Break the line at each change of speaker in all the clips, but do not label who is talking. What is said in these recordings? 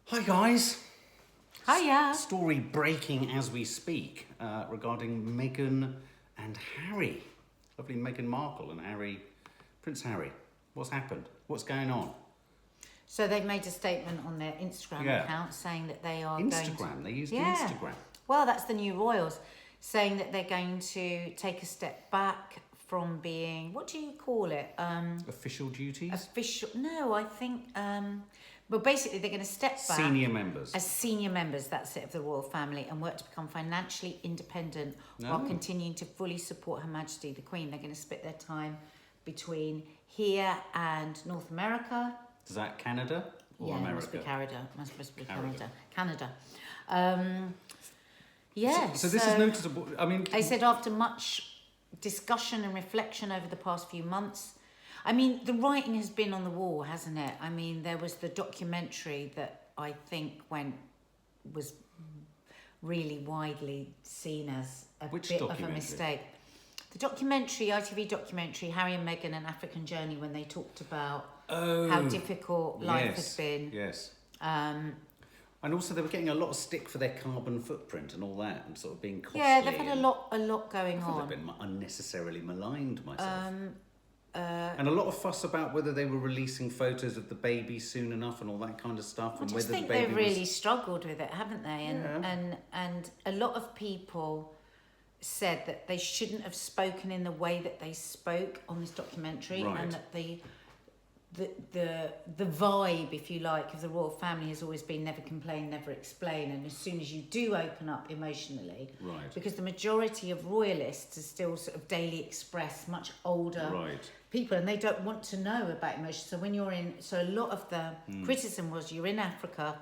Hi guys.
Hiya.
Story breaking as we speak regarding Meghan and Harry. Lovely Meghan Markle and Prince Harry. What's happened? What's going on?
So they've made a statement on their Instagram account saying that they are
They used Instagram.
Well, that's the new royals, saying that they're going to take a step back from being, what do you call it?
Official duties?
No, I think, well, basically they're going to step back.
Senior members.
As senior members, that's it, of the royal family, and work to become financially independent while continuing to fully support Her Majesty the Queen. They're going to split their time between here and North America.
Is that Canada or America?
Must be Canada. Must be Canada. Canada.
So this is noticeable. I mean,
they said after much discussion and reflection over the past few months, I mean, the writing has been on the wall, hasn't it? I mean, there was the documentary that I think was really widely seen as a bit of a mistake. The documentary, ITV documentary, Harry and Meghan, An African Journey, when they talked about how difficult life had been.
Yes. And also they were getting a lot of stick for their carbon footprint and all that, and sort of being costly.
Yeah, they've had a lot going on.
They've been unnecessarily maligned myself. And a lot of fuss about whether they were releasing photos of the baby soon enough and all that kind of stuff.
I just think they've really struggled with it, haven't they? And a lot of people said that they shouldn't have spoken in the way that they spoke on this documentary, and that the vibe, if you like, of the royal family has always been never complain, never explain. And as soon as you do open up emotionally, because the majority of royalists are still sort of Daily Express, much older people, and they don't want to know about emotion. So when so a lot of the criticism was you're in Africa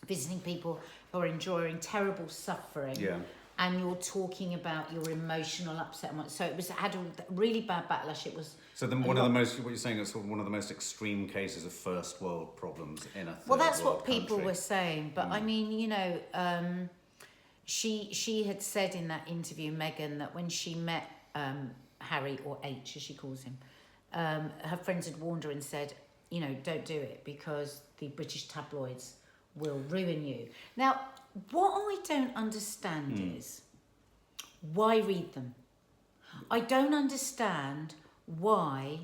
visiting people who are enduring terrible suffering. And you're talking about your emotional upset. So it had a really bad backlash. It was.
So then what you're saying is sort of one of the most extreme cases of first world problems in a third
Well, that's
world
what people
country.
were saying. But I mean, you know, she had said in that interview, Meghan, that when she met Harry, or H as she calls him, her friends had warned her and said, you know, don't do it because the British tabloids will ruin you. Now, what I don't understand is why read them. I don't understand why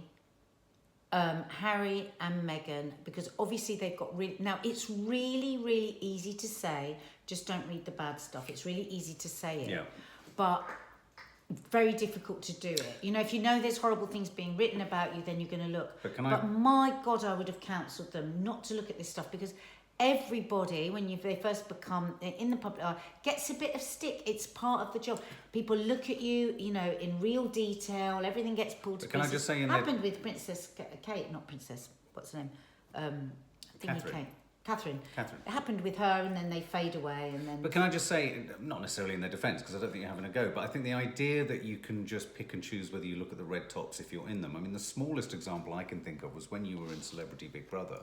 Harry and Meghan, because obviously they've got now it's really, really easy to say, just don't read the bad stuff. It's really easy to say it, but very difficult to do it. You know, if you know there's horrible things being written about you, then you're going to look. But my God, I would have counselled them not to look at this stuff, because everybody, when they first become in the public eye, gets a bit of stick. It's part of the job. People look at you, you know, in real detail. Everything gets pulled to pieces.
Can I just say,
happened with Princess Kate, not Princess. What's her name? Catherine. It happened with her, and then they fade away, and then.
But can I just say, not necessarily in their defence, because I don't think you're having a go, but I think the idea that you can just pick and choose whether you look at the red tops if you're in them. I mean, the smallest example I can think of was when you were in Celebrity Big Brother.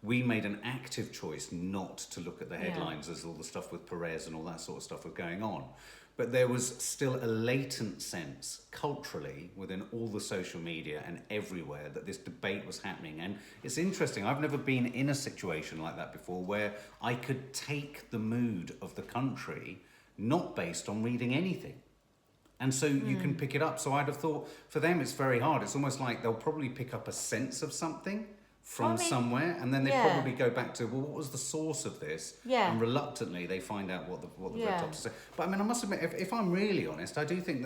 We made an active choice not to look at the headlines as all the stuff with Perez and all that sort of stuff was going on. But there was still a latent sense culturally within all the social media and everywhere that this debate was happening. And it's interesting, I've never been in a situation like that before where I could take the mood of the country not based on reading anything. And so you can pick it up. So I'd have thought for them it's very hard. It's almost like they'll probably pick up a sense of something from somewhere, and then they probably go back to, well, what was the source of this? And reluctantly they find out what the red tops say. But I mean, I must admit, if I'm really honest, I think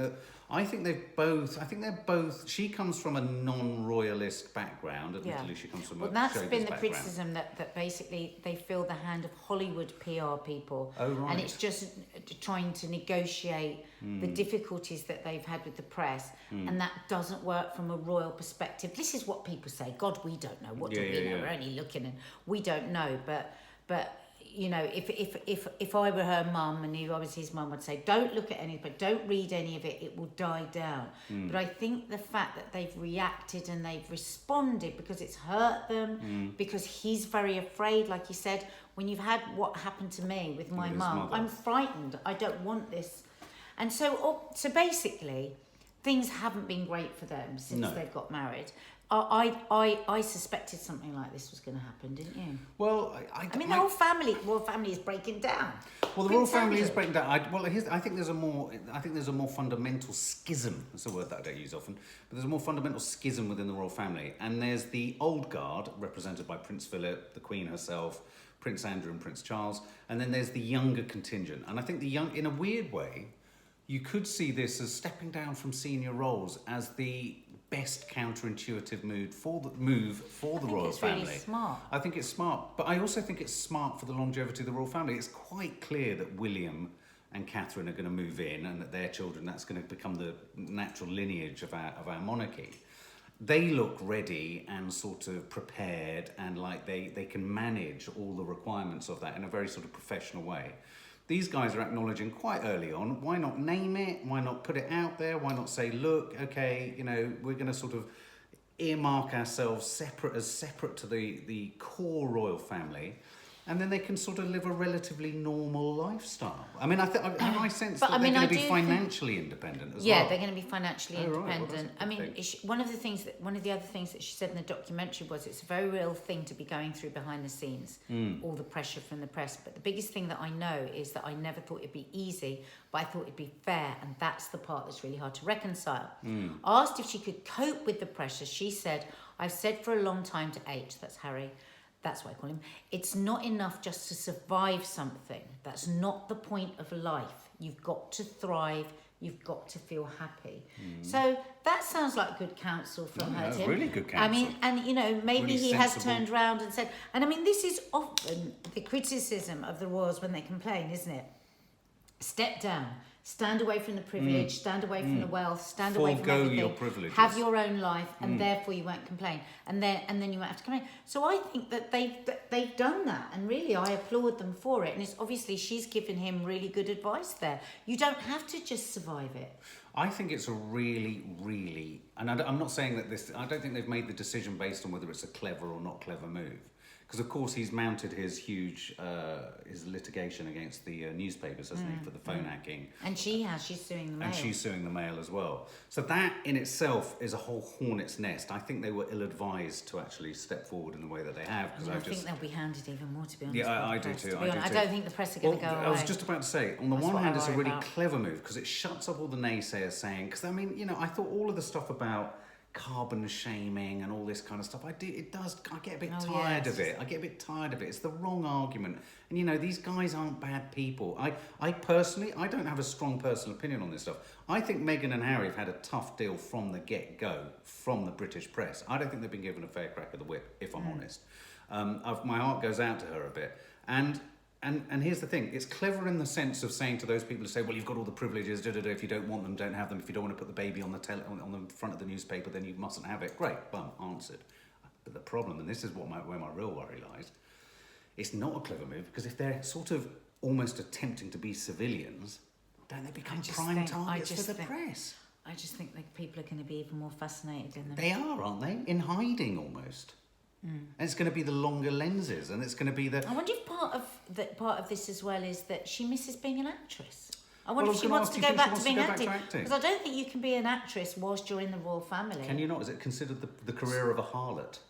they're both. She comes from a non-royalist background. Admittedly, she comes from a
that's
showbiz
been the
background.
criticism that basically they feel the hand of Hollywood PR people. And it's just trying to negotiate the difficulties that they've had with the press, and that doesn't work from a royal perspective. This is what people say. God, we don't know. What do we know? We're only looking, and we don't know. But you know, if I were her mum and I was his mum, I'd say, don't look at any, but don't read any of it. It will die down. But I think the fact that they've reacted and they've responded because it's hurt them, because he's very afraid, like you said, when you've had what happened to me with my mum, I'm frightened. I don't want this. And so basically, things haven't been great for them since they've got married. I suspected something like this was going to happen, didn't you?
Well,
I mean, the whole family is breaking down.
Well, the royal family is breaking down. I think there's a more fundamental schism. That's a word that I don't use often, but there's a more fundamental schism within the royal family. And there's the old guard, represented by Prince Philip, the Queen herself, Prince Andrew, and Prince Charles, and then there's the younger contingent. And I think in a weird way, you could see this as stepping down from senior roles as the best counterintuitive move for the royal family.
Really smart.
I think it's smart, but I also think it's smart for the longevity of the royal family. It's quite clear that William and Catherine are going to move in, and that their children, that's going to become the natural lineage of our monarchy. They look ready and sort of prepared, and like they can manage all the requirements of that in a very sort of professional way. These guys are acknowledging quite early on, why not name it? Why not put it out there? Why not say, look, okay, we're going to sort of earmark ourselves separate to the core royal family, and then they can sort of live a relatively normal lifestyle. I mean, I sense that they're going to be financially independent as well.
Yeah, they're going to be financially independent.
Right. Well, I mean,
one of the other things that she said in the documentary was it's a very real thing to be going through behind the scenes, all the pressure from the press. But the biggest thing that I know is that I never thought it'd be easy, but I thought it'd be fair, and that's the part that's really hard to reconcile. Asked if she could cope with the pressure, she said, "I've said for a long time to H," that's Harry, that's what I call him, "it's not enough just to survive something. That's not the point of life. You've got to thrive. You've got to feel happy." So that sounds like good counsel from her, Tim.
Really good counsel.
I mean, and maybe
really
he
sensible.
has turned around and said, and I mean, this is often the criticism of the royals when they complain, isn't it? Step down. Stand away from the privilege, stand away from the wealth, stand away from everything.
Your privileges.
Have your own life, and therefore you won't complain, and then you won't have to complain. So I think that they've done that, and really I applaud them for it. And it's obviously she's given him really good advice there. You don't have to just survive it.
I think it's a really, really, and I'm not saying that I don't think they've made the decision based on whether it's a clever or not clever move. Because of course he's mounted his huge his litigation against the newspapers, hasn't he, for the phone hacking.
And she's suing the Mail.
And she's suing the Mail as well. So that in itself is a whole hornet's nest. I think they were ill-advised to actually step forward in the way that they have.
I think they'll be handed even more, to be honest.
Yeah, I do too.
I don't think the press are going to go away.
I was just about to say, on the one hand, it's a really clever move because it shuts up all the naysayers saying, because I mean, I thought all of the stuff about carbon shaming and all this kind of stuff, I get a bit tired of it. I get a bit tired of it. It's the wrong argument. And these guys aren't bad people. I personally, I don't have a strong personal opinion on this stuff. I think Meghan and Harry have had a tough deal from the get-go from the British press. I don't think they've been given a fair crack of the whip, if I'm honest. My heart goes out to her a bit. And here's the thing, it's clever in the sense of saying to those people who say, well, you've got all the privileges, if you don't want them, don't have them. If you don't want to put the baby on the front of the newspaper, then you mustn't have it. Great, well, answered. But the problem, and this is where my real worry lies, it's not a clever move, because if they're sort of almost attempting to be civilians, don't they become prime targets for the press?
I just think that people are going to be even more fascinated in them.
They are, aren't they? In hiding almost. And it's going to be the longer lenses, and it's going to be the...
I wonder if part of this as well is that she misses being an actress. I wonder if she wants to go back to being acting. Because I don't think you can be an actress whilst you're in the royal family.
Can you not? Is it considered the career of a harlot?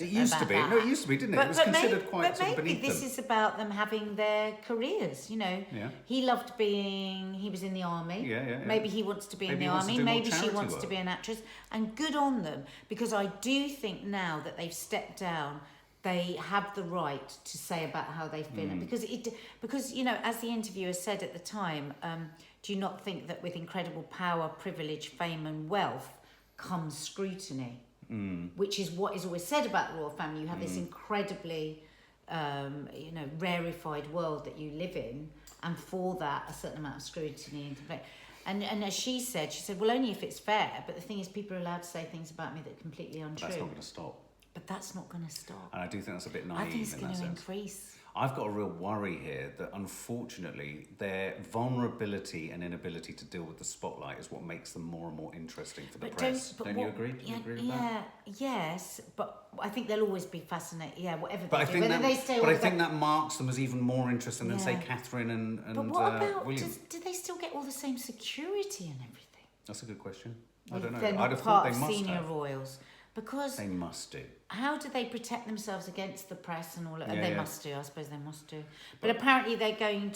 It used to be. No, it used to be, didn't it? It was considered quite sort of beneath them. But maybe
this is about them having their careers,
Yeah.
He was in the army.
Yeah.
Maybe he wants to be in the army. Maybe she wants to be an actress. And good on them, because I do think now that they've stepped down, they have the right to say about how they feel. Because as the interviewer said at the time, do you not think that with incredible power, privilege, fame and wealth comes scrutiny? Which is what is always said about the royal family. You have this incredibly, rarefied world that you live in, and for that, a certain amount of scrutiny. And as she said, well, only if it's fair. But the thing is, people are allowed to say things about me that are completely untrue.
That's not going to stop.
But that's not going to stop.
And I do think that's a bit naive.
I think it's
in
going
that
to
sense.
increase.
I've got a real worry here that unfortunately their vulnerability and inability to deal with the spotlight is what makes them more and more interesting for the press. Don't you agree? Do you agree with that?
Yes, but I think they'll always be fascinated. Yeah, whatever
but
they do.
I think that marks them as even more interesting than, say, Catherine and
But what about,
William.
do they still get all the same security and everything?
That's a good question. I don't know.
They're
I'd
not
have
part
thought
of
they must
senior
have.
royals. Because
they must do.
How do they protect themselves against the press and all of
Yeah,
They
yeah.
must do, I suppose they must do. But apparently they're going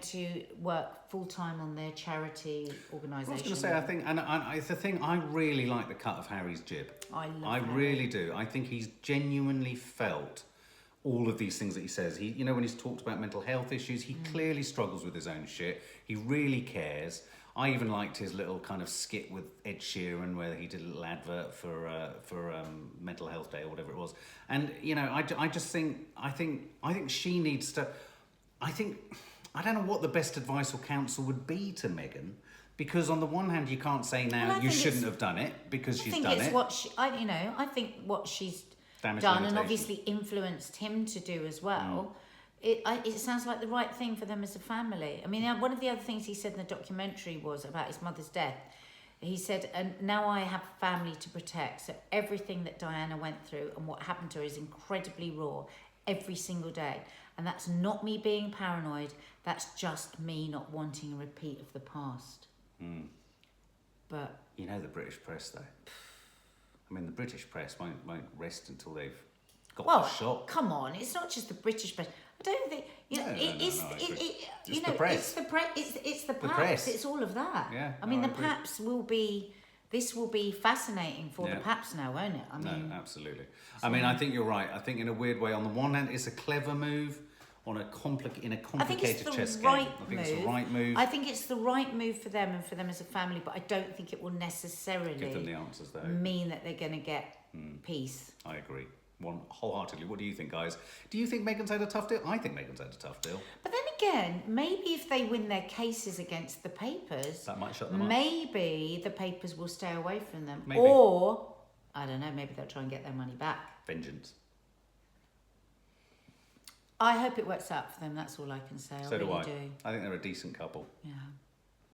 to work full time on their charity organisation.
I was going to say, I think, and it's the thing, I really like the cut of Harry's jib.
I
Harry. Really do. I think he's genuinely felt all of these things that he says. He, when he's talked about mental health issues, he clearly struggles with his own shit. He really cares. I even liked his little kind of skit with Ed Sheeran where he did a little advert for Mental Health Day or whatever it was. And I just think she needs to. I don't know what the best advice or counsel would be to Meghan, because on the one hand you can't say now you shouldn't have done it because she's done it.
I think what she's done and obviously influenced him to do as well. It sounds like the right thing for them as a family. I mean, one of the other things he said in the documentary was about his mother's death. He said, and now I have family to protect. So everything that Diana went through and what happened to her is incredibly raw every single day. And that's not me being paranoid. That's just me not wanting a repeat of the past. But
the British press, though. I mean, the British press won't rest until they've got the shot.
Come on, it's not just the British press. I don't think
it's
the press. It's the paps. It's all of that.
Yeah,
I mean, the paps will be. This will be fascinating for the paps now, won't it? I mean,
no, absolutely. I mean, I think you're right. I think in a weird way, on the one hand, it's a clever move. In a complicated chess game. I think it's the right move.
I think it's the right move for them and for them as a family, but I don't think it will necessarily
give them the answers, though.
Mean that they're going to get peace.
I agree. Wholeheartedly. What do you think, guys? Do you think Meghan's had a tough deal? I think Meghan's had a tough deal.
But then again, maybe if they win their cases against the papers,
that might shut them up.
Maybe the papers will stay away from them.
Maybe.
Or, I don't know, maybe they'll try and get their money back.
Vengeance.
I hope it works out for them. That's all I can say.
So do I.
Do.
I think they're a decent couple.
Yeah.